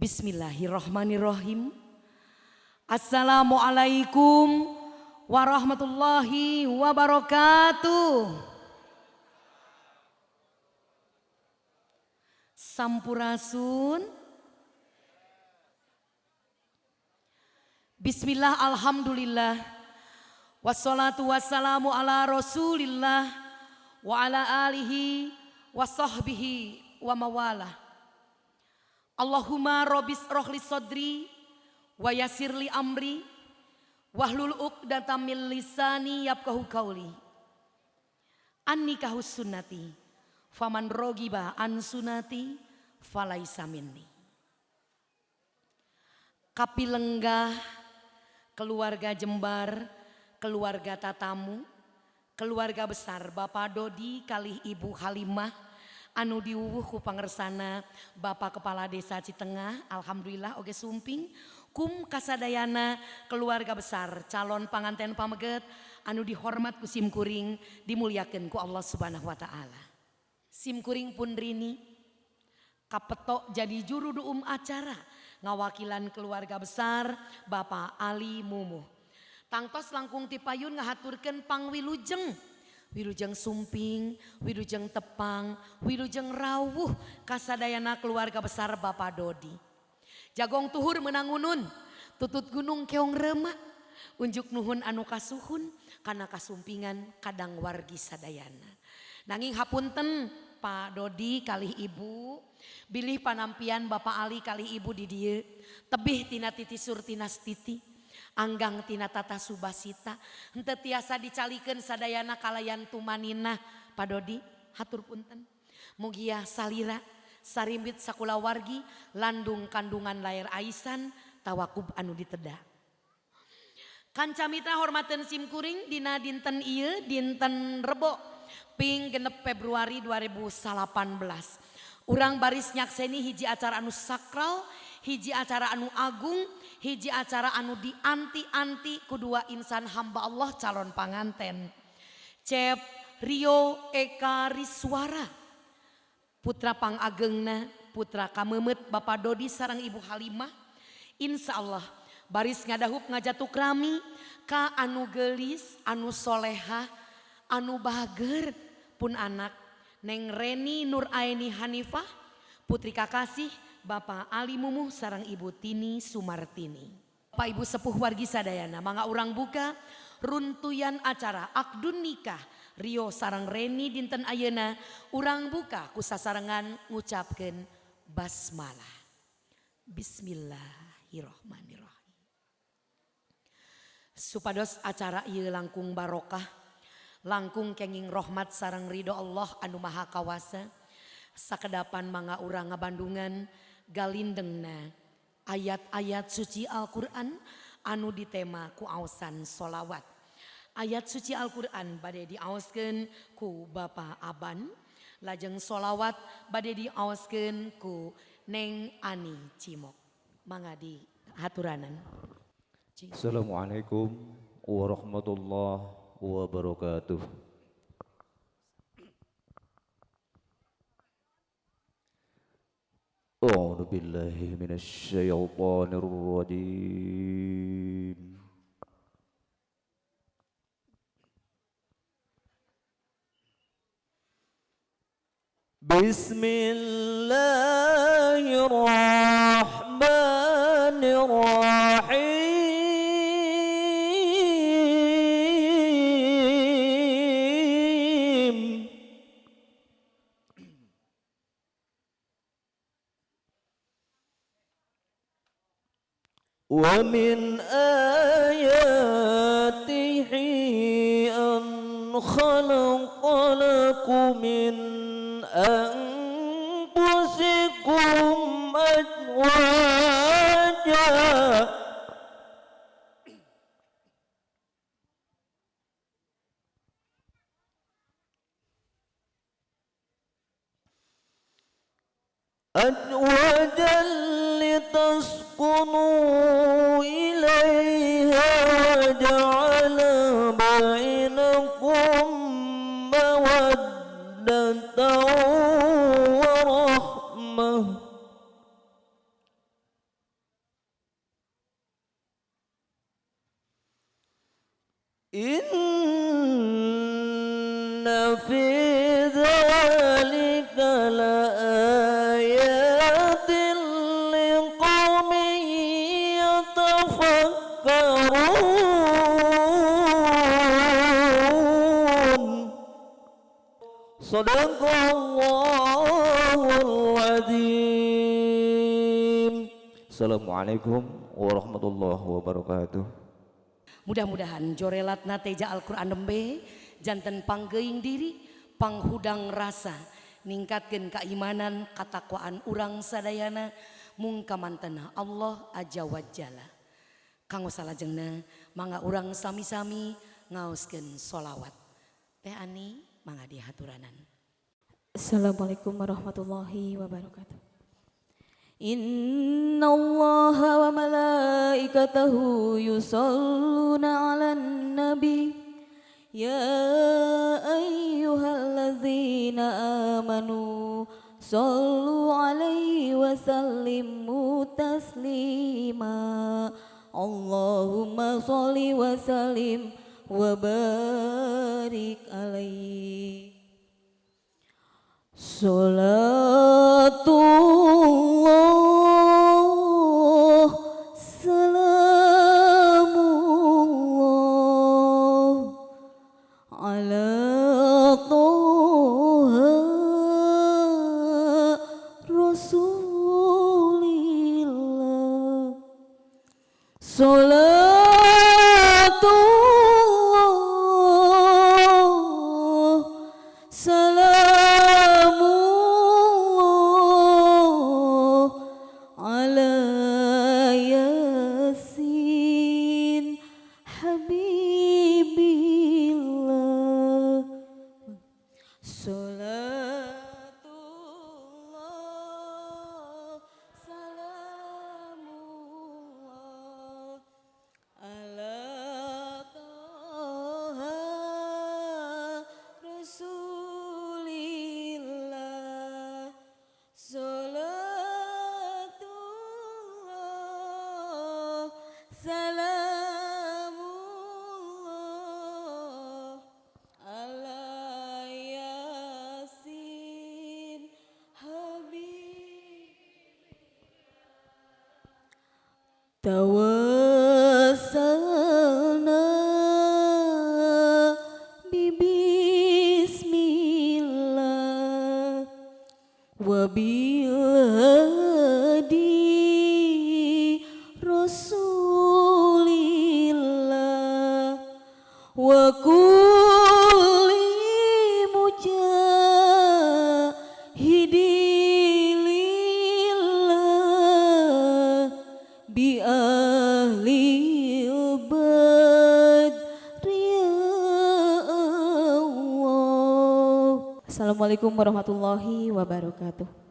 Bismillahirrahmanirrahim. Assalamualaikum warahmatullahi wabarakatuh. Sampurasun. Bismillah, alhamdulillah. Wassalatu wassalamu ala rasulillah wa ala alihi wa sahbihi wa mawalah. Allahumma robis rohli sodri wa yasirli amri wahlul uqdatam min lisani yafqahu qauli. Anni kahus sunnati faman rogiba an sunnati falaisa minni. Kapilenggah keluarga Jembar, keluarga Tatamu, keluarga besar Bapak Dodi kalih Ibu Halimah anu diuwuh ku pangersana Bapak Kepala Desa Citengah, alhamdulillah oge sumping kum kasadayana keluarga besar calon panganten pameget anu dihormat ku simkuring dimuliakeun ku Allah Subhanahu wa taala. Simkuring pun rini kapetok jadi juru duum acara ngawakilan keluarga besar Bapak Ali Mumuh. Tangtos langkung tipayun ngahaturkeun pangwilujeng, wilujeng sumping, wilujeng tepang, wilujeng rawuh kasadayana keluarga besar Bapak Dodi. Jagong tuhur menangunun, tutut gunung keong remak, unjuk nuhun anu kasuhun kana kasumpingan kadang wargi sadayana. Nanging hapunten Pak Dodi kalih Ibu, bilih panampian Bapak Ali kalih Ibu di dieu, tebih tina titi surtinas titi. Anggang tina tata subasita henteu tiasa dicalikeun sadayana kalayan tumanina. Pak Dodi hatur punten mugia salira sarimbit sakula wargi landung kandungan lair aisan tawakub anu ditedah. Kanca mitra hormateun simkuring dina dinten ieu dinten Rebo ping genep Februari 2018 urang baris nyakseni hiji acara anu sakral, hiji acara anu agung, hiji acara anu dianti-anti kedua insan hamba Allah calon panganten. Cep Rio Eka Riswara, putra pangagengna, putra kamemet Bapak Dodi sareng Ibu Halimah. Insya Allah baris ngadahup ngajatuk rami ka anu gelis, anu solehah, anu bager pun anak Neng Reni Nur Aini Hanifah, putri kakasih Bapak Ali Mumuh sarang Ibu Tini Sumartini. Bapak Ibu sepuh wargi sadayana mangga urang buka runtuyan acara akdun nikah Rio sarang Reni dinten ayeuna urang buka ku sasarengan ngucapkeun basmalah. Bismillahirrahmanirrahim. Supados acara ieu langkung barokah, langkung kenging rahmat sareng ridho Allah anu maha kawasa, sakedapan mangga urang ngabandungan galindengna ayat-ayat suci Al-Quran anu ditema ku aosan solawat. Ayat suci Al-Quran bade diaoskeun ku Bapak Aban, lajeng solawat bade diaoskeun ku Neng Ani Cimok. Mangga di haturanan. Assalamualaikum warahmatullahi wabarakatuh. A'udzu billahi minasy syaithanir rajim. Bismillahirrahmanirrahim. Wa min ayatihi an khalaqa lakum min anfusikum azwaja azwajan litaskunu ilaiha wa ja'ala bainakum mawaddatan wa rahmah في ذلك لآيات لقوم يتفكرون صدق الله العظيم. Assalamualaikum warahmatullahi wabarakatuh. Mudah-mudahan jorelatna teja Al-Quran nembe janten panggeuing diri panghudang rasa ningkatkeun keimanan katakwaan urang sadayana mung kamantena Allah Azza wa Jalla. Kanggo salajengna mangga urang sami-sami ngaoskeun sholawat. Teh Ani mangga dihaturanan. Assalamualaikum warahmatullahi wabarakatuh. Inna Allah wa malaikatahu yusalluna ala nabi ya ayyuhallazina amanu sallu alaihi wa sallimu taslima Allahumma salli wa sallim wa barik alaihi. Salatullah salamullah ala Toha Rasulillah. Salatullah salamullah ala Yasin Habibillah. Salatullah salamullah ala Toha Rasulillah. Salatullah salamullah ala Yasin Habib. Tawassalna bibismillah wa bilhadi Rasulillah wa kulli mujahidilillah bi ahlil badri ya Allah. Assalamualaikum warahmatullahi wabarakatuh.